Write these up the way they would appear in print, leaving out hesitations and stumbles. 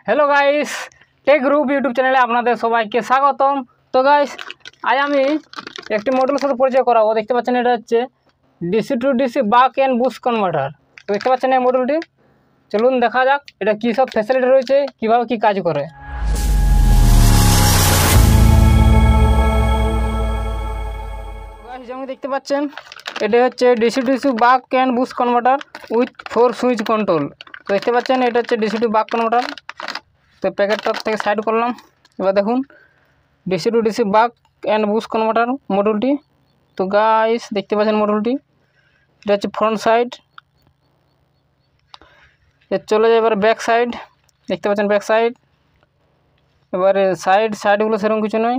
Hello guys, tech group YouTube চ্যানেলে আপনাদের সবাইকে স্বাগতম। তো গাইস, আজ আমি একটি মডেলের সাথে পরিচয় করাবো। দেখতে পাচ্ছেন এটা হচ্ছে ডিসি টু ডিসি বাক অ্যান্ড বুস্ট কনভার্টার। তো দেখতে পাচ্ছেন এই মডেলটি, চলুন দেখা যাক এটা কী সব ফ্যাসিলিটি রয়েছে, কীভাবে কী কাজ করে। গাইস, যেমন দেখতে পাচ্ছেন এটা হচ্ছে ডিসি টু ডিসি বাক and boost converter with 4 switch control. তো দেখতে পাচ্ছেন এটা হচ্ছে ডিসি টু বাক কনভার্টার। তো প্যাকেটটা থেকে সাইড করলাম। এবার দেখুন ডিসি টু ডিসি বাক অ্যান্ড বুস্ট কনভার্টার মডেলটি। তো গাইস দেখতে পাচ্ছেন মডেলটি, এটা হচ্ছে ফ্রন্ট সাইড। এর চলে যায় এবার ব্যাক সাইড, দেখতে পাচ্ছেন ব্যাক সাইড। এবারে সাইডগুলো সেরকম কিছু নয়,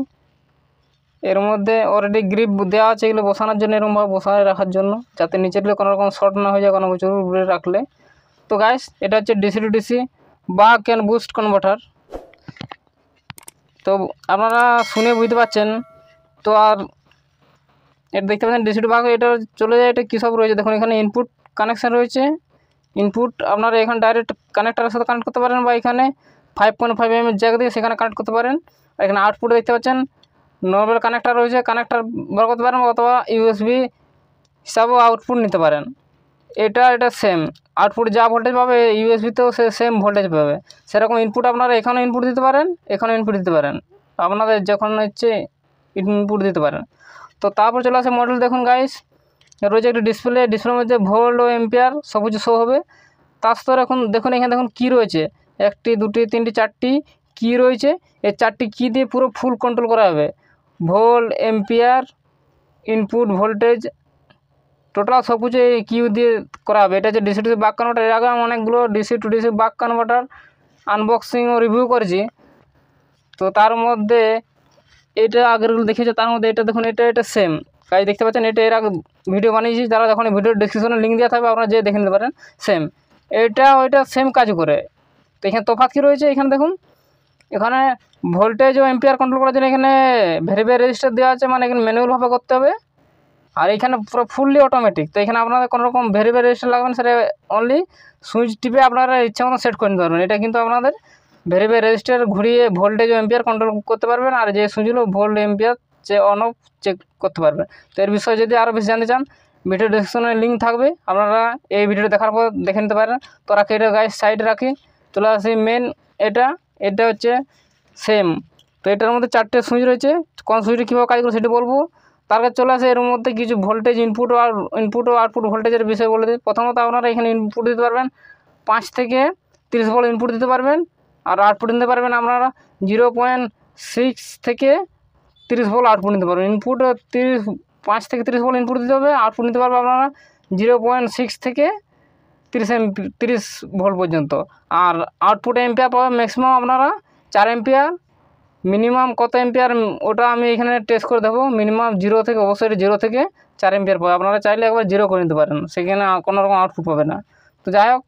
এর মধ্যে অলরেডি গ্রিপ দেওয়া আছে, এগুলো বসানোর জন্য, এরকমভাবে বসায় রাখার জন্য, যাতে নিচের কোনো রকম শর্ট না হয়ে যায় কোনো কিছু উপরে রাখলে। তো গাইস এটা হচ্ছে ডিসি টু ডিসি বাক অ্যান্ড বুস্ট কনভার্টার। তো আপনারা শুনে বুঝতে পারছেন। তো আর এটা দেখতে পাচ্ছেন ডিসি টু বাক, এটা চলে যায়। এটা কী সব রয়েছে দেখুন, এখানে ইনপুট কানেকশান রয়েছে। ইনপুট আপনারা এখানে ডাইরেক্ট কানেক্টারের সাথে কানেক্ট করতে পারেন, বা এখানে 5.5 mm জ্যাক দিয়ে সেখানে কানেক্ট করতে পারেন। আর এখানে আউটপুট দেখতে পাচ্ছেন নর্মাল কানেক্টার রয়েছে, কানেক্টার ব্যবহার করতে পারেন, অথবা ইউএসবি হিসাবেও আউটপুট নিতে পারেন। এটা সেম আউটপুট, যা ভোল্টেজ পাবে ইউএসবিতেও সে সেম ভোল্টেজ পাবে। সেরকম ইনপুট আপনারা এখানেও ইনপুট দিতে পারেন, এখানেও ইনপুট দিতে পারেন, আপনাদের যখন হচ্ছে ইনপুট দিতে পারেন। তো তারপর চলে আসে মডেল। দেখুন গাইস, রয়েছে একটা ডিসপ্লের মধ্যে ভোল্ট ও এম্পিয়ার সব কিছু শো হবে। তার সাথে এখন দেখুন এখানে দেখুন কী রয়েছে, 1 2 3 4টি কি রয়েছে। এই 4টি কি দিয়ে পুরো ফুল কন্ট্রোল করা হবে, volt, ampere, input voltage, total সব কিছু এই কিউ দিয়ে করা হবে। এটা হচ্ছে DC to DC buck converter. এর আগে আমি অনেকগুলো DC to DC buck converter unboxing ও রিভিউ করেছি। তো তার মধ্যে এটা আগেরগুলো দেখিয়েছে, তার মধ্যে এটা দেখুন, এটা সেম কাজ দেখতে পাচ্ছেন। এটা এর আগে ভিডিও বানিয়েছি, যারা যখন ভিডিওর ডিসক্রিপশনে লিঙ্ক দেওয়া থাকবে আপনারা যেয়ে দেখে নিতে পারেন। সেম ওইটা সেম কাজ করে। তো এখানে তফাৎ কী রয়েছে, এখানে দেখুন, এখানে ভোল্টেজ ও এম্পিয়ার কন্ট্রোল করার জন্য এখানে ভেরিফাই রেজিস্টার দেওয়া আছে, মানে এখানে ম্যানুয়ালভাবে করতে হবে। আর এখানে পুরো ফুললি অটোমেটিক। তো এখানে আপনাদের কোনো রকম ভেরিফাই রেজিস্টার লাগবে, সেটা অনলি সুইচ টিপে আপনারা ইচ্ছা মতো সেট করে নিতে পারবেন। এটা কিন্তু আপনাদের ভেরিফাই রেজিস্টার ঘুরিয়ে ভোল্টেজ ও এম্পিয়ার কন্ট্রোল করতে পারবেন, আর যে সুইচগুলো volt ampere on off check করতে পারবেন। তো এর বিষয়ে যদি আরও বেশি জানতে চান, ভিডিও ডিসক্রিপশনে লিঙ্ক থাকবে, আপনারা এই ভিডিওটা দেখার পর দেখে নিতে পারেন। তো রাখি এটা গাইস সাইডে রাখি, চলে আসি মেন। এটা হচ্ছে সেম। তো এটার মধ্যে 4টে সুইচ রয়েছে, কোন সুইচে কীভাবে কাজ করে সেটা বলবো। তার কাছে চলে আসে এর মধ্যে কিছু ভোল্টেজ ইনপুট ও আউটপুট ভোল্টেজের বিষয় বলে দিই। প্রথমত আপনারা এখানে ইনপুট দিতে পারবেন 5 থেকে 30 ভোল্ট ইনপুট দিতে পারবেন, আর আউটপুট নিতে পারবেন আপনারা 0.6 থেকে 30 ভোল্ট আউটপুট নিতে পারবেন। ইনপুট 5 থেকে 30 ভোল্ট ইনপুট দিতে হবে, আউটপুট নিতে পারবেন আপনারা 0.6 থেকে 30 ভোল্ট পর্যন্ত। আর আউটপুট এম্পিয়ার পাবেন ম্যাক্সিমাম আপনারা 4 এম্পিয়ার। মিনিমাম কত এম্পিয়ার ওটা আমি এখানে টেস্ট করে দেবো। মিনিমাম 0 থেকে, অবশ্যই 0 থেকে 4 এম্পিয়ার পাবে। আপনারা চাইলে একবার 0 করে নিতে পারেন, সেখানে কোনো রকম আউটপুট পাবে না। তো যাই হোক,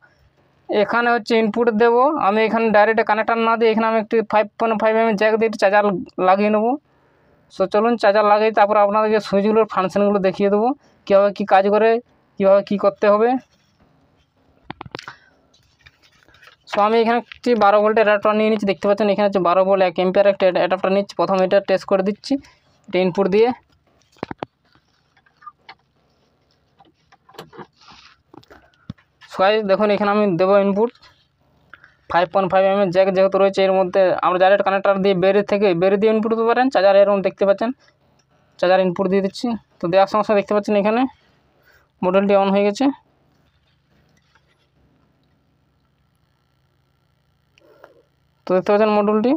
এখানে হচ্ছে ইনপুট দেবো আমি। এখানে ডাইরেক্ট কানেক্টার না দিয়ে এখানে আমি একটি 5.5 mm জ্যাক দিয়ে চার্জার লাগিয়ে নেবো। সো চলুন চার্জার লাগিয়ে তারপর আপনাদেরকে সুইচগুলোর ফাংশনগুলো দেখিয়ে দেবো, কীভাবে কী কাজ করে, কীভাবে কী করতে হবে। সো আমি এখানে একটি 12 ভোল্টের অ্যাডাপ্টার নিয়ে নিচ্ছি। দেখতে পাচ্ছেন এখানে হচ্ছে 12 ভোল্ট 1 এম্পিয়ার একটা অ্যাডাপ্টার নিচ্ছি। প্রথমে এটা টেস্ট করে দিচ্ছি, এটা ইনপুট দিয়ে। সবাই দেখুন এখানে আমি দেবো ইনপুট 5.5 mm জ্যাক যেহেতু রয়েছে, এর মধ্যে আমরা ডাইরেক্ট কানেক্টার দিয়ে বেরিয়ে দিয়ে ইনপুট দিতে পারেন। চার্জার এরকম দেখতে পাচ্ছেন, চার্জার ইনপুট দিয়ে দিচ্ছি। তো দেওয়ার সঙ্গে সঙ্গে দেখতে পাচ্ছেন এখানে মডেলটি অন হয়ে গেছে। তো দেখতে পাচ্ছেন মডেলটি,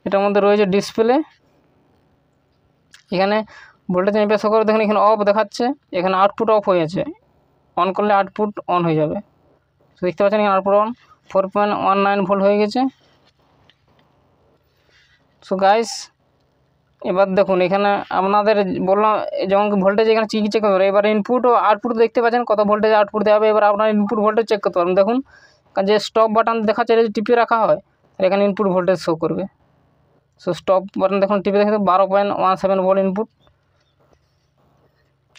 এটার মধ্যে রয়েছে ডিসপ্লে। এখানে ভোল্টেজ এম্পিয়ার শো করে, দেখুন এখানে অফ দেখাচ্ছে, এখানে আউটপুট অফ হয়ে আছে। অন করলে আউটপুট অন হয়ে যাবে। তো দেখতে পাচ্ছেন এখানে আউটপুট অন, 4.19 ভোল্ট হয়ে গেছে। সো গাইস এবার দেখুন এখানে আপনাদের বললাম যেমন ভোল্টেজ এখানে কী চেক করতে পারে। এবার ইনপুট ও আউটপুট দেখতে পাচ্ছেন কত ভোল্টেজ আউটপুট দেওয়া হবে। এবার আপনার ইনপুট ভোল্টেজ চেক করতে পারবেন। দেখুন যে স্টপ বাটন দেখাচ্ছে, এটা টিপে রাখা হয়, এখানে ইনপুট ভোল্টেজ শো করবে। সো স্টপ বাটন দেখুন টিপে দেখে 12.17 ভোল্ট ইনপুট।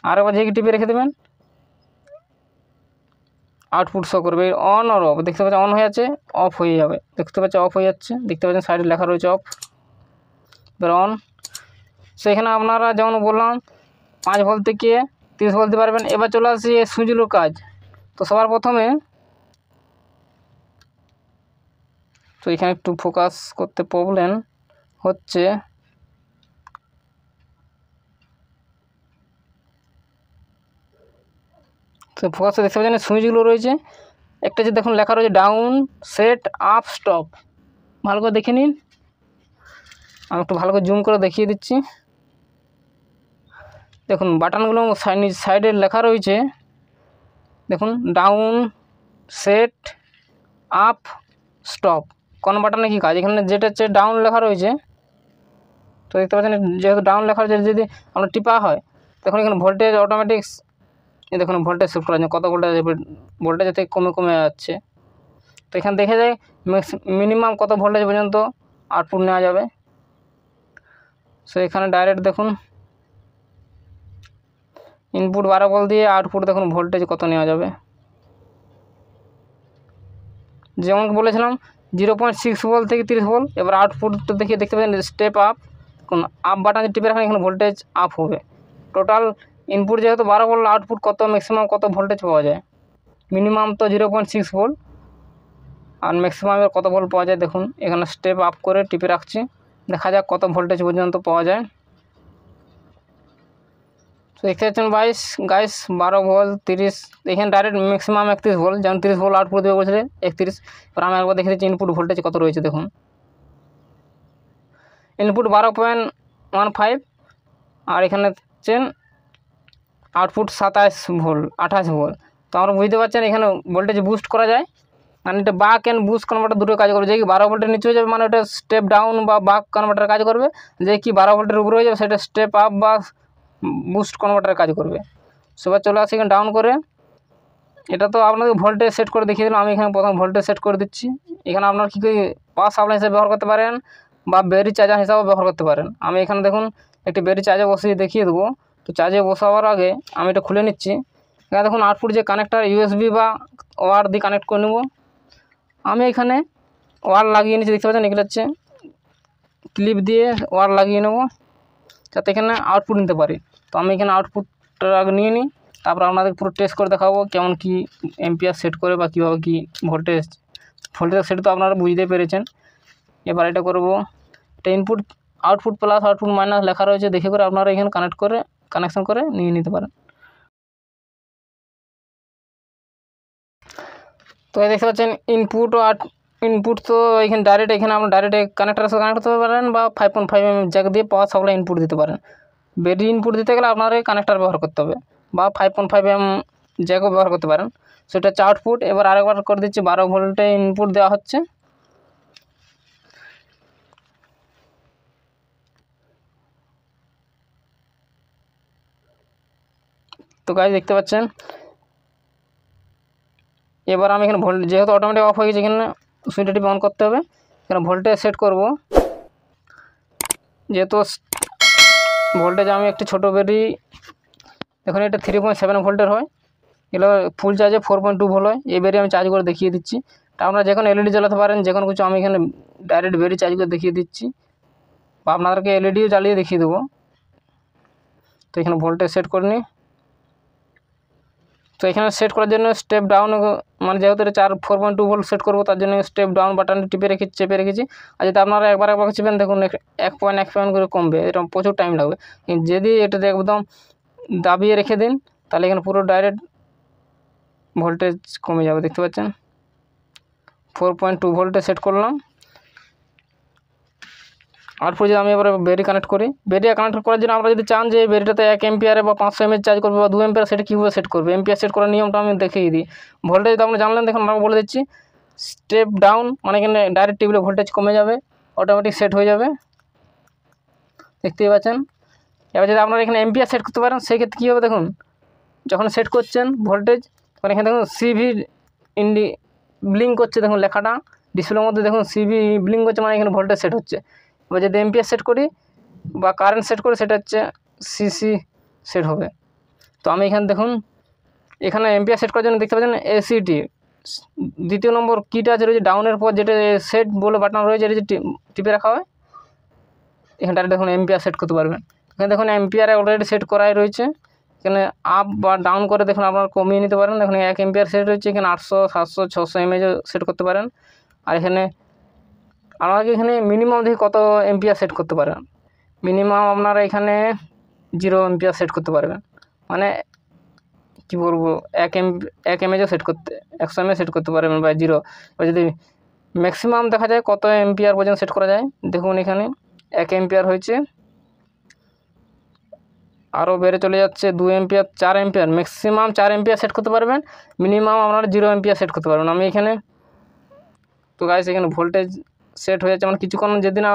আর একবার যে টিপে রেখে দেবেন, আউটপুট শো করবে অন আর অফ। দেখতে পাচ্ছেন অন হয়ে যাচ্ছে, অফ হয়ে যাবে, দেখতে পাচ্ছেন অফ হয়ে যাচ্ছে, দেখতে পাচ্ছেন সাইডে লেখা রয়েছে অফ। এবার অন। সেখানে আপনারা যেমন বললাম 5 ভোল্ট থেকে 30 ভোল্ট দিতে পারবেন। এবার চলে আসি সুইচগুলোর কাজ। তো সবার প্রথমে তো এখানে একটু ফোকাস করতে প্রবলেম হচ্ছে, তো ফোকাসে দেখতে পাচ্ছেন সুইচগুলো রয়েছে। একটা যে দেখুন লেখা রয়েছে ডাউন, সেট, আপ, স্টপ। ভালো করে দেখে নিন, আমি একটু ভালো করে জুম করে দেখিয়ে দিচ্ছি। দেখুন বাটনগুলো সাইডে লেখা রয়েছে, দেখুন ডাউন, সেট, আপ, স্টপ। কোন বাটনে কী কাজ, এখানে যেটা হচ্ছে ডাউন লেখা রয়েছে, তো দেখতে পাচ্ছেন যেহেতু ডাউন লেখা রয়েছে, যদি আমরা টিপা হয় তখন এখানে ভোল্টেজ অটোমেটিক, এই দেখুন ভোল্টেজ শিফট করা যায়, কত ভোল্টেজ যাতে কমে কমে যাচ্ছে। তো এখানে দেখে যায় মিনিমাম কত ভোল্টেজ পর্যন্ত আউটপুট নেওয়া যাবে। সো এখানে ডাইরেক্ট দেখুন ইনপুট 12 ভোল্ট দিয়ে আউটপুট দেখুন ভোল্টেজ কত নেওয়া যাবে। যেমন বলেছিলাম 0.6 ভোল্ট থেকে 30 ভোল্ট। এবার আউটপুট দেখিয়ে দেখতে পাচ্ছেন স্টেপ আপ, কোন আপ বাটন টিপে রাখেন, এখানে ভোল্টেজ আপ হবে। টোটাল ইনপুট যেহেতু 12 ভোল্ট, আউটপুট কত ম্যাক্সিমাম কত ভোল্টেজ পাওয়া যায়, মিনিমাম তো 0.6 ভোল্ট, আর ম্যাক্সিমামের কত ভোল্ট পাওয়া যায় দেখুন। এখানে স্টেপ আপ করে টিপে রাখছি, দেখা যাক কত ভোল্টেজ পর্যন্ত পাওয়া যায়। তো দেখতে পাচ্ছেন 12 ভোল্ট 30, এখানে ডাইরেক্ট ম্যাক্সিমাম 31 ভোল্ট, যেমন 30 ভোল্ট আউটপুট দেবে বলছে 31। এবার আমি একবার দেখে দিচ্ছি ইনপুট ভোল্টেজ কত রয়েছে। দেখুন ইনপুট 12.15, আর এখানে হচ্ছেন আউটপুট 28 ভোল্ট। তো আমরা বুঝতে পারছেন এখানে ভোল্টেজ বুস্ট করা যায়, মানে এটা বাক অ্যান্ড বুস্ট কনভার্টার দুটো কাজ করবে। যে কি 12 ভোল্টের নিচে হয়ে যাবে মানে ওটা স্টেপ ডাউন বা বাক কনভার্টার কাজ করবে, যে কি 12 ভোল্টের উপরে হয়ে যাবে সেটা স্টেপ আপ বা বুস্ট কনভার্টার কাজ করবে। সবার চলে আসে এখানে ডাউন করে। এটা তো আপনাদের ভোল্টেজ সেট করে দেখিয়ে দিলাম, আমি এখানে প্রথম ভোল্টেজ সেট করে দিচ্ছি। এখানে আপনার কী পাওয়ার সাপ্লাই হিসেবে ব্যবহার করতে পারেন বা ব্যাটারি চার্জার হিসাবেও ব্যবহার করতে পারেন। আমি এখানে দেখুন একটি ব্যাটারি চার্জে বসিয়ে দেখিয়ে দেবো। তো চার্জে বসাবার আগে আমি এটা খুলে নিচ্ছি। এখানে দেখুন আউটপুট যে কানেক্টার ইউএসবি বা ওয়্যার দিয়ে কানেক্ট করে নেব। আমি এখানে ওয়্যার লাগিয়ে নিচ্ছি, দেখতে পাচ্ছেন এগুলো হচ্ছে ক্লিপ দিয়ে ওয়্যার লাগিয়ে নেব যাতে এখানে আউটপুট নিতে পারি। তো আমি এখানে আউটপুটটা আগে নিয়ে নিই, তারপর আপনাদের পুরো টেস্ট করে দেখাবো কেমন কি এম্পিয়ার সেট করে বা কীভাবে কী ভোল্টেজ সেট তো আপনারা বুঝতে পেরেছেন। এবার এটা করবো, এটা input output plus output minus লেখা রয়েছে, দেখে করে আপনারা এখানে কানেকশন করে নিয়ে নিতে পারেন। তো এই দেখতে পাচ্ছেন ইনপুট তো এখানে ডাইরেক্ট আপনার ডাইরেক্ট কানেক্টারের সাথে কানেক্ট করতে পারেন বা 5.5 mm জ্যাক দিয়ে পাওয়ার সাপ্লাই ইনপুট দিতে পারেন। ব্যাটারি ইনপুট দিতে গেলে আপনার এই কানেক্টার ব্যবহার করতে হবে বা 5.5 mm জ্যাকও ব্যবহার করতে পারেন। সেটা হচ্ছে আউটপুট। এবার আরেকবার করে দিচ্ছি, 12 ভোল্টে ইনপুট দেওয়া হচ্ছে। তো গাইস দেখতে পাচ্ছেন এবার আমি এখানে ভোল্টেজ যেহেতু অটোমেটিক অফ হয়ে গেছে, এখানে সুইচটা টিপে অন করতে হবে। এখানে ভোল্টেজ সেট করব, যেহেতু ভোল্টেজ আমি একটি ছোটো ব্যাটারি, দেখুন এটা 3.7 ভোল্টের হয়, এগুলো ফুল চার্জে 4.2 ভোল্ট হয়। এই ব্যাটারি আমি চার্জ করে দেখিয়ে দিচ্ছি। তা আপনারা যে কোনো এলইডি জ্বালাতে পারেন, যে কোনো কিছু, আমি এখানে ডাইরেক্ট ব্যাটারি চার্জ করে দেখিয়ে দিচ্ছি বা আপনাদেরকে এলইডিও জ্বালিয়ে দেখিয়ে দেবো। তো এখানে ভোল্টেজ সেট করে নিই। তো এখানে সেট করার জন্য স্টেপ ডাউন, মানে যেহেতু এটা 4.2 ভোল্ট সেট করবো তার জন্য স্টেপ ডাউন বাটন চেপে রেখেছি। আর যদি আপনারা একবার চেপেন দেখুন 1.1 করে কমবে, এটা প্রচুর টাইম লাগবে। যদি এটা একদম দাবিয়ে রেখে দিন তাহলে এখানে পুরো ডাইরেক্ট ভোল্টেজ কমে যাবে। দেখতে পাচ্ছেন 4.2 ভোল্টে সেট করলাম। আউটপুট যদি আমি এবার ব্যাটারি কানেক্ট করি, ব্যাটারি কানেক্ট করার জন্য আমরা যদি চান যে ব্যাটারিটাতে 1 এম্পিয়ারে বা 500 mAh চার্জ করবে বা 2 এম্পিয়ার, সেটা কীভাবে সেট করবে, এম্পিয়ার সেট করার নিয়মটা আমি দেখিয়ে দিই। ভোল্টেজ তো আপনি জানলেন, দেখুন আমরা বলে দিচ্ছি স্টেপ ডাউন, মানে এখানে ডাইরেক্ট টিপলে ভোল্টেজ কমে যাবে, অটোমেটিক সেট হয়ে যাবে, দেখতেই পাচ্ছেন। এবার যদি আপনারা এখানে এম্পিয়ার সেট করতে পারেন সেক্ষেত্রে কী হবে, দেখুন যখন সেট করছেন ভোল্টেজ, তখন এখানে দেখুন সিভি ব্লিঙ্ক করছে, দেখুন লেখাটা ডিসপ্লের মধ্যে দেখুন সিভি ব্লিঙ্ক করছে, মানে এখানে ভোল্টেজ সেট হচ্ছে। এবার যদি এম্পিয়ার সেট করি বা কারেন্ট সেট করি সেটা হচ্ছে সিসি সেট হবে। তো আমি এখানে দেখুন এখানে এম্পিয়ার সেট করার জন্য দেখতে পাচ্ছেন এসিটি দ্বিতীয় নম্বর কিটা আছে রয়েছে ডাউনের পর যেটা সেট বলে বাটন রয়েছে এটা যে টিপে রাখা হয়, এখানটা দেখুন এম্পিয়ার সেট করতে পারবেন। এখানে দেখুন এম্পিয়ার অলরেডি সেট করাই রয়েছে, এখানে আপ বা ডাউন করে দেখুন আপনারা কমিয়ে নিতে পারেন। দেখুন 1 এম্পিয়ার সেট রয়েছে, এখানে 800 700 600 এমএএচও সেট করতে পারেন। আর এখানে আপনাকে এখানে মিনিমাম দেখি কত এম্পিয়ার সেট করতে পারেন, মিনিমাম আপনারা এখানে 0 এম্পিয়ার সেট করতে পারবেন, মানে কী বলবো 1 এমএএচও সেট করতে 100 এমএএচ সেট করতে পারবেন বা 0। এবার যদি ম্যাক্সিমাম দেখা যায় কত এম্পিয়ার পর্যন্ত সেট করা যায়, দেখুন এখানে 1 এম্পিয়ার হয়েছে, আরও বেড়ে চলে যাচ্ছে 2 ampere 4 ampere, maximum 4 ampere set করতে পারবেন, মিনিমাম আপনারা 0 এম্পিয়ার সেট করতে পারবেন। আমি এখানে তো গাইস এখানে ভোল্টেজ সেট হয়ে যাচ্ছে, মানে কিছুক্ষণ যদি না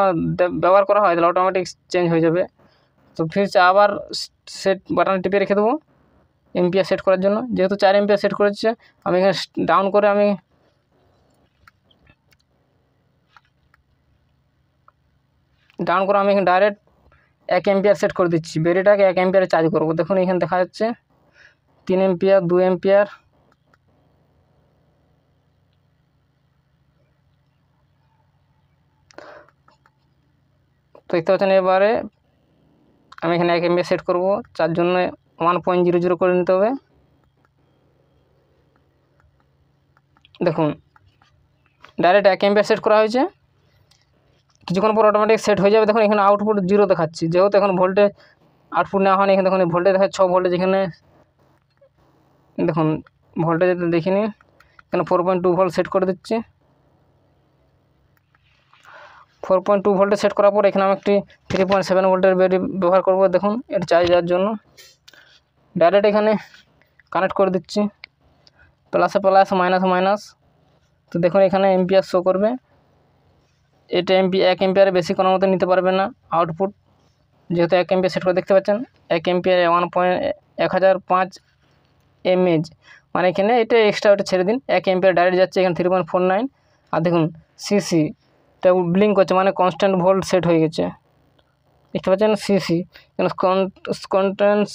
ব্যবহার করা হয় তাহলে অটোমেটিক চেঞ্জ হয়ে যাবে। তো ফির আবার সেট বাটন টিপে রেখে দেবো এম্পিয়ার সেট করার জন্য। যেহেতু 4 এম্পিয়ার সেট করেছে, আমি এখানে ডাউন করে আমি এখানে ডাইরেক্ট 1 এম্পিয়ার সেট করে দিচ্ছি, ব্যাটারিটাকে 1 এম্পিয়ারে চার্জ করবো। দেখুন এখানে দেখা যাচ্ছে 3 এম্পিয়ার 2 এম্পিয়ার, তো দেখতে পাচ্ছেন। এবারে আমি এখানে 1 এম্পিয়ার সেট করব, তার জন্য 1.00 করে নিতে হবে। দেখুন ডাইরেক্ট 1 এম্পিয়ার সেট করা হয়েছে, কিছুক্ষণ পর অটোমেটিক সেট হয়ে যাবে। দেখুন এখানে আউটপুট 0 দেখাচ্ছি, যেহেতু এখন ভোল্টেজ আউটপুট নেওয়া হয়নি। এখানে দেখুন ভোল্টেজ দেখাচ্ছে 6 ভোল্টেজ, এখানে দেখুন ভোল্টেজ দেখিনি, এখানে 4.2 ভোল্ট সেট করে দিচ্ছি। 4.2 ভোল্টে সেট করার পর এখানে আমি একটি 3.7 ভোল্টের ব্যাটারি ব্যবহার করব। দেখুন এটা চার্জ দেওয়ার জন্য ডাইরেক্ট এখানে কানেক্ট করে দিচ্ছি, প্লাসে প্লাস মাইনাসে মাইনাস। তো দেখুন এখানে এম্পিয়ার শো করবে, এটা 1 এম্পিয়ারে বেশি কোনো মতো নিতে পারবে না আউটপুট, যেহেতু 1 এম্পিয়ার সেট করে দেখতে পাচ্ছেন 1 এম্পিয়ারে 1005 এমএএইচ, মানে এখানে এটা এক্সট্রা ওটা ছেড়ে দিন। 1 এম্পিয়ার ডাইরেক্ট যাচ্ছে এখানে 3.49। আর দেখুন সিসি এটা ব্লিঙ্ক করছে, মানে কনস্ট্যান্ট ভোল্ট সেট হয়ে গেছে, দেখতে পাচ্ছেন। সিসি কনস্ট্যান্ট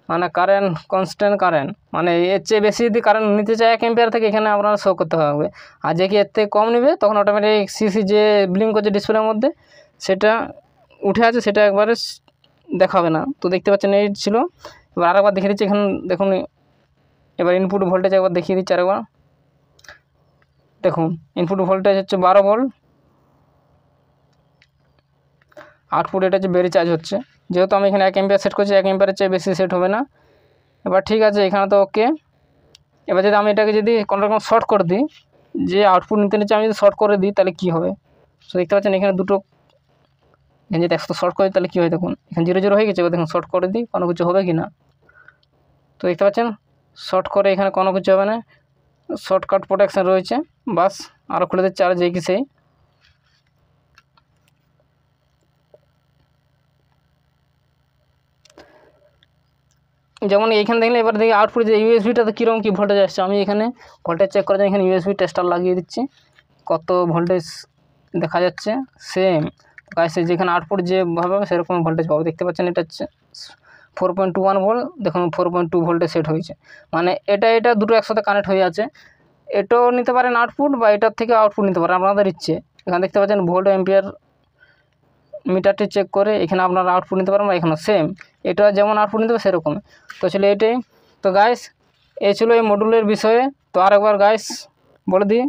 মানে কারেন্ট, কনস্ট্যান্ট কারেন্ট, মানে এর চেয়ে বেশি যদি কারেন্ট নিতে চায় 1 এম্পিয়ার থেকে, এখানে আপনারা শো করতে হবে। আর যে কি এর থেকে কম নেবে তখন অটোমেটিক সিসি যে ব্লিঙ্ক করছে ডিসপ্লের মধ্যে সেটা উঠে আছে, সেটা একবারে দেখাবে না। তো দেখতে পাচ্ছেন এই ছিল। এবার আরেকবার দেখিয়ে দিচ্ছি, এখানে দেখুন এবার ইনপুট ভোল্টেজ একবার দেখিয়ে দিচ্ছি আরেকবার। দেখুন ইনপুট ভোল্টেজ হচ্ছে 12 ভোল্ট, আউটপুট এটা হচ্ছে ব্যাটারি চার্জ হচ্ছে। যেহেতু আমি এখানে 1 এম্পিয়ার সেট করছি, 1 এম্পিয়ারের চেয়ে বেশি সেট হবে না। এবার ঠিক আছে, এখানে তো ওকে। এবার যদি আমি এটাকে যদি কোনো রকম শর্ট করে দিই, যে আউটপুট নিতে নিচ্ছে আমি যদি শর্ট করে দিই তাহলে কী হবে, তো দেখতে পাচ্ছেন এখানে দুটো যদি 100 শর্ট করে তাহলে কী হয়, দেখুন এখানে 0 হয়ে গেছে। এবার দেখুন শর্ট করে দিই কোনো কিছু হবে কি না, তো দেখতে পাচ্ছেন শর্ট করে এখানে কোনো কিছু হবে না, শর্টকাট প্রোটেকশান রয়েছে। বাস আরও খুলে দিচ্ছে, আর যেই কি সেই। যেমন এইখানে দেখলে এবার দেখি আউটপুট যে ইউএসবিটাতে কীরকম কী ভোল্টেজ আসছে। আমি এখানে ভোল্টেজ চেক করার জন্য এখানে ইউএসবি টেস্টার লাগিয়ে দিচ্ছি, কত ভোল্টেজ দেখা যাচ্ছে সেম গাইছে, যেখানে আউটপুট যেভাবে হবে সেরকম ভোল্টেজ পাবো। দেখতে পাচ্ছেন এটা হচ্ছে 4.21 ভোল্ট, দেখুন 4.2 ভোল্টে সেট হয়েছে, মানে এটা দুটো একসাথে কানেক্ট হয়ে আছে। এটাও নিতে পারেন আউটপুট, বা এটার থেকে আউটপুট নিতে পারেন আপনাদের ইচ্ছে। এখানে দেখতে পাচ্ছেন ভোল্ট এম্পিয়ার মিটারটি চেক করে এখানে আপনারা আউটপুট নিতে পারেন, বা এখানে সেম এটা যেমন আউটপুট নিতে হবে সেরকম। তো ছিল এটাই। তো গাইস এই ছিল এই মডুলের বিষয়ে। তো আরেকবার গাইস বলে দিই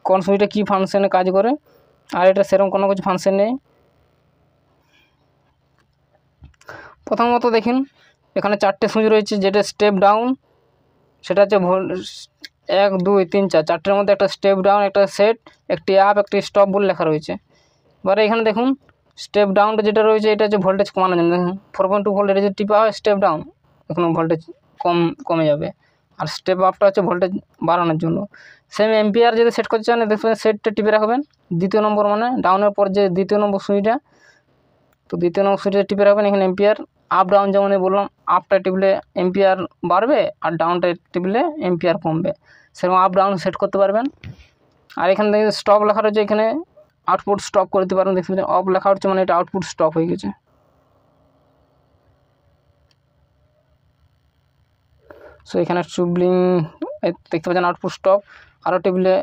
কোন সুইচটা কী ফাংশনে কাজ করে, আর এটা সেরকম কোনো কিছু ফাংশন নেই। প্রথমত দেখুন এখানে 4টে সুইচ রয়েছে, যেটা স্টেপ ডাউন, সেটা হচ্ছে 1 2 3 4, 4টের মধ্যে একটা স্টেপ ডাউন, একটা সেট, একটি আপ, একটি স্টপ বলে লেখা রয়েছে। এবারে এখানে দেখুন স্টেপ ডাউনটা যেটা রয়েছে এটা হচ্ছে ভোল্টেজ কমানোর জন্য। দেখুন 4.2 ভোল্ট, এটা যদি টিপা হয় স্টেপ ডাউন, এখন ভোল্টেজ কমে যাবে। আর স্টেপ আপটা হচ্ছে ভোল্টেজ বাড়ানোর জন্য। সেম এম্পিয়ার যদি সেট করতে চান দেখবেন সেটটা টিপে রাখবেন, দ্বিতীয় নম্বর মানে ডাউনের পর যে দ্বিতীয় নম্বর সুইচটা, তো দ্বিতীয় নম্বর সুইচটা টিপে রাখবেন। এখানে এম্পিয়ার আপ ডাউন যেমন বললাম, আপটা টিপলে এম্পিয়ার বাড়বে, আর ডাউনটা টিপলে এম্পিয়ার কমবে, সেরকম আপ ডাউন সেট করতে পারবেন। আর এখানে দেখুন স্টপ লেখা রয়েছে, এখানে আউটপুট স্টপ করে দিতে পারেন। দেখতে পাচ্ছেন অফ লেখা হচ্ছে, মানে এটা আউটপুট স্টপ হয়ে গেছে। সো এখানে চুবলিং দেখতে পাচ্ছেন আউটপুট স্টপ, আরও টেবিলে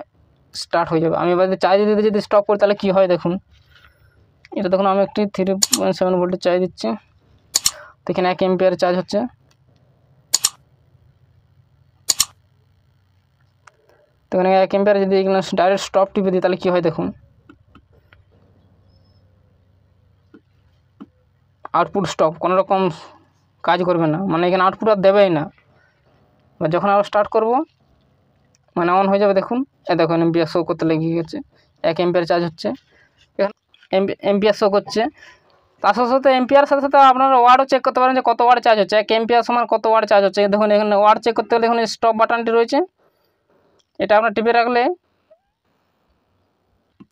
স্টার্ট হয়ে যাবে। আমি এবার চার্জ দিতে যদি স্টপ করি তাহলে কী হয় দেখুন, এটা দেখুন আমি একটি 3.7 ভোল্টের চার্জ দিচ্ছি, তো এখানে 1 এম্পিয়ার চার্জ হচ্ছে। তো এখানে 1 এম্পিয়ার যদি এখানে ডাইরেক্ট স্টপ টিপে দিই তাহলে কী হয় দেখুন, আউটপুট স্টপ, কোনো রকম কাজ করবে না, মানে এখানে আউটপুট আর দেবেই না। এবার যখন আবার স্টার্ট করব মানে অন হয়ে যাবে, দেখুন দেখুন এম্পিয়ার শো করতে লেগে গেছে, 1 এম্পিয়ার চার্জ হচ্ছে, এম্পিয়ার শো করছে। তার সাথে সাথে এম্পিয়ার সাথে সাথে আপনারা ওয়ার্ডও চেক করতে পারেন যে কত ওয়ার্ড চার্জ হচ্ছে, 1 এম্পিয়ার সমান কত ওয়ার্ড চার্জ হচ্ছে। দেখুন এখানে ওয়ার্ড চেক করতে হলে দেখুন স্টপ বাটনটি রয়েছে, এটা আপনার টিপে রাখলে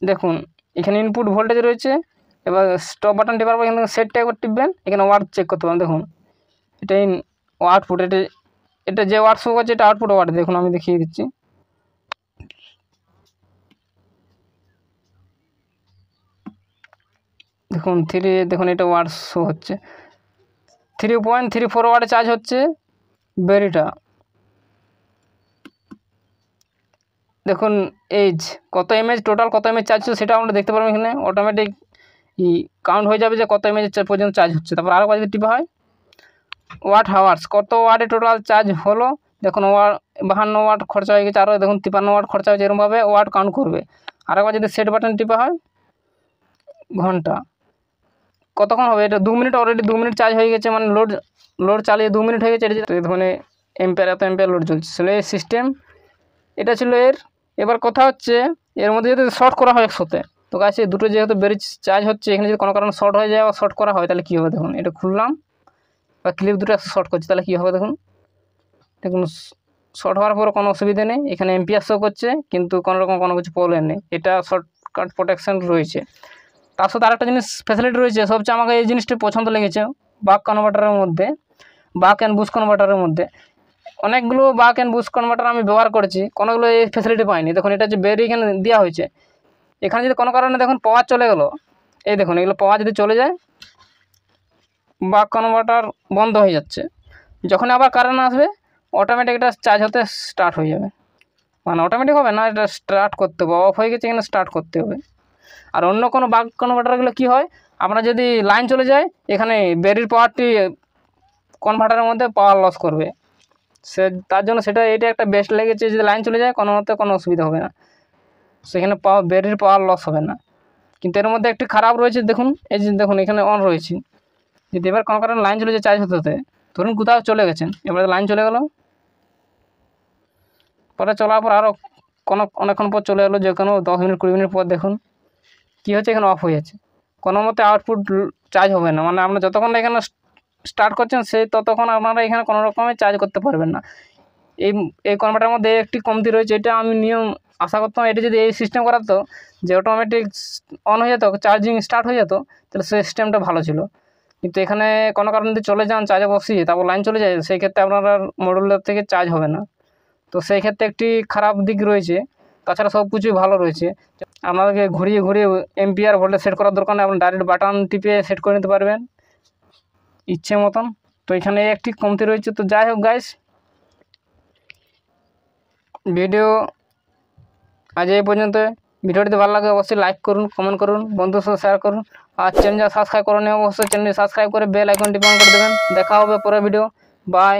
দেখুন এখানে ইনপুট ভোল্টেজ রয়েছে। এবার স্টপ বাটন টিপার পর এখানে সেটটা একবার টিপবেন, এখানে ওয়ার্ড চেক করতে পারেন। দেখুন এটাই আউটপুট, এটা যে ওয়ার্ড শো করছে এটা আউটপুট ওয়ার্ড, দেখুন আমি দেখিয়ে দিচ্ছি। দেখুন দেখুন এটা ওয়ার্ড শো হচ্ছে, 3.34 ওয়ার্ডে চার্জ হচ্ছে ব্যাটারিটা। দেখুন এইজ কত এমএজ টোটাল কত এমএজ চার্জ হচ্ছে সেটা আমরা দেখতে পারবো, এখানে অটোমেটিক কাউন্ট হয়ে যাবে যে কত এমএজ পর্যন্ত চার্জ হচ্ছে। তারপর আরও যদি টিপা হয় ওয়াট হাওয়ার্স, কত ওয়াটে টোটাল চার্জ হলো, দেখুন 52 ওয়াট খরচা হয়ে গেছে, আরও দেখুন 53 ওয়াট খরচা হয়েছে, এরকমভাবে ওয়াট কাউন্ট করবে। আরেকবার যদি সেট বাটন টিপা হয় ঘন্টা, কতক্ষণ হবে, এটা 2 মিনিট, অলরেডি 2 মিনিট চার্জ হয়ে গেছে, মানে লোড চালিয়ে 2 মিনিট হয়ে গেছে। এটা দেখুন এম্পিয়ার এত এম্পিয়ার লোড চলছে, আসলে এই সিস্টেম এটা ছিল এর। এবার কথা হচ্ছে এর মধ্যে যদি শর্ট করা হয় একসাথে, তো গাছ এই দুটো যেহেতু বেরিয়ে চার্জ হচ্ছে, এখানে যদি কোনো কারণে শর্ট হয়ে যায় বা শর্ট করা হয় তাহলে কী হবে দেখুন, এটা খুললাম বা ক্লিপ দুটো একসাথে শর্ট করছে তাহলে কী হবে দেখুন, দেখুন শর্ট হওয়ার পর কোনো অসুবিধা নেই, এখানে এম্পিয়ার শো করছে কিন্তু কোনো রকম কোনো কিছু প্রবলেম নেই, এটা শর্টকাট প্রোটেকশন রয়েছে। তার সাথে আরেকটা জিনিস ফ্যাসিলিটি রয়েছে, সবচেয়ে আমাকে এই জিনিসটা পছন্দ লেগেছে বাক কনভার্টারের মধ্যে, বাক অ্যান্ড বুস্ট কনভার্টারের মধ্যে। অনেকগুলো বাক অ্যান্ড বুস্ট কনভার্টার আমি ব্যবহার করেছি, কোনোগুলো এই ফ্যাসিলিটি পাইনি। দেখুন এটা যে বেরিয়ে এখানে দেওয়া হয়েছে, এখানে যদি কোনো কারণে দেখুন পাওয়ার চলে গেল, এই দেখুন এগুলো পাওয়ার যদি চলে যায় বাক কনভার্টার বন্ধ হয়ে যাচ্ছে, যখন আবার কারেন্ট আসবে অটোমেটিক এটা চার্জ হতে স্টার্ট হয়ে যাবে, মানে অটোমেটিক হবে না, এটা স্টার্ট করতে হবে, অফ হয়ে গেছে এখানে স্টার্ট করতে হবে। আর অন্য কোনো বাক কনভার্টারগুলো কী হয়, আপনার যদি লাইন চলে যায় এখানে ব্যাটারির পাওয়ারটি কনভার্টারের মধ্যে পাওয়ার লস করবে, তার জন্য এটা একটা বেস্ট লেগেছে, যদি লাইন চলে যায় কোনো মতে কোনো অসুবিধা হবে না, সেখানে ব্যাটারির পাওয়ার লস হবে না। কিন্তু এর মধ্যে একটি খারাপ রয়েছে, দেখুন এই যে দেখুন এখানে অন রয়েছে, যদি এবার কোনো কারণে লাইন চলে যায় চার্জ হতে ধরুন কোথাও চলে গেছেন, এবারে লাইন চলে গেল, পরে চলার পর আরও অনেকক্ষণ পর চলে এলো, যে কোনো 10 মিনিট 20 মিনিট পর দেখুন কী হচ্ছে, এখানে অফ হয়ে যাচ্ছে, কোনো মতে আউটপুট চার্জ হবে না, মানে আপনার যতক্ষণ এখানে স্টার্ট করছেন ততক্ষণ আপনারা এখানে কোনো রকমের চার্জ করতে পারবেন না। এই কনভার্টারের মধ্যে একটি কমতি রয়েছে, এটা আমি নিয়ম আশা করতাম এটা যদি এই সিস্টেম করাতো যে অটোমেটিক অন হয়ে যেত, চার্জিং স্টার্ট হয়ে যেত, তাহলে সেই সিস্টেমটা ভালো ছিল। কিন্তু এখানে কোনো কারণে যদি চলে যান চার্জে বসিয়ে তারপর লাইন চলে যায়, সেই ক্ষেত্রে আপনার মডেলের থেকে চার্জ হবে না, তো সেই ক্ষেত্রে একটি খারাপ দিক রয়েছে। তাছাড়া সব কিছুই ভালো রয়েছে, আপনাদেরকে ঘুরিয়ে এম্পিয়ার ভোল্টেজ সেট করার দরকার নেই, আপনি ডাইরেক্ট বাটন টিপে সেট করে নিতে পারবেন ইচ্ছে মতন। তো এখানে একটি কমতি রয়েছে। তো যাই হোক গাইস, ভিডিও আজ এই পর্যন্ত। ভিডিওটি ভালো লাগে অবশ্যই লাইক করুন, কমেন্ট করুন, বন্ধুর সাথে শেয়ার করুন, আর চ্যানেল সাবস্ক্রাইব করুন, অবশ্যই চ্যানেলটি সাবস্ক্রাইব করে বেল আইকনটি অন করে দেবেন। দেখা হবে পরের ভিডিও, বাই।